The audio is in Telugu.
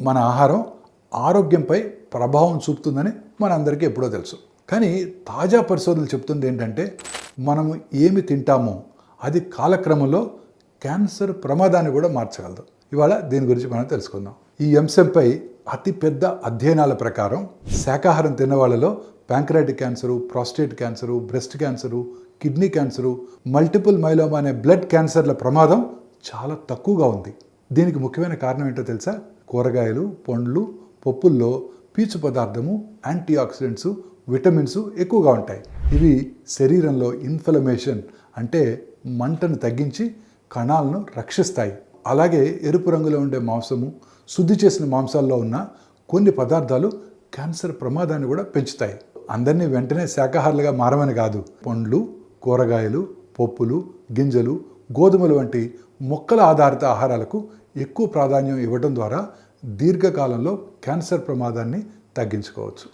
మన ఆహారం ఆరోగ్యంపై ప్రభావం చూపుతుందని మనందరికీ ఎప్పుడో తెలుసు. కానీ తాజా పరిశోధనలు చెప్తుంది ఏంటంటే మనము ఏమి తింటామో అది కాలక్రమంలో క్యాన్సర్ ప్రమాదాన్ని కూడా మార్చగలదు. ఇవాళ దీని గురించి మనం తెలుసుకుందాం. ఈ అంశంపై అతిపెద్ద అధ్యయనాల ప్రకారం శాకాహారం తిన్న వాళ్ళలో pancreatic cancer, prostate cancer, breast cancer, kidney cancer, multiple myeloma అనే బ్లడ్ క్యాన్సర్ల ప్రమాదం చాలా తక్కువగా ఉంది. దీనికి ముఖ్యమైన కారణం ఏంటో తెలుసా? కూరగాయలు, పండ్లు, పప్పుల్లో పీచు పదార్థము, యాంటీ ఆక్సిడెంట్స్, విటమిన్స్ ఎక్కువగా ఉంటాయి. ఇవి శరీరంలో ఇన్ఫ్లమేషన్ అంటే మంటను తగ్గించి కణాలను రక్షిస్తాయి. అలాగే ఎరుపు రంగులో ఉండే మాంసము, శుద్ధి చేసిన మాంసాల్లో ఉన్న కొన్ని పదార్థాలు క్యాన్సర్ ప్రమాదాన్ని కూడా పెంచుతాయి. అందరినీ వెంటనే శాకాహారులుగా మారమని కాదు. పండ్లు, కూరగాయలు, పప్పులు, గింజలు, గోధుమలు వంటి మొక్కల ఆధారిత ఆహారాలకు ఎక్కువ ప్రాధాన్యం ఇవ్వడం ద్వారా దీర్ఘకాలంలో క్యాన్సర్ ప్రమాదాన్ని తగ్గించుకోవచ్చు.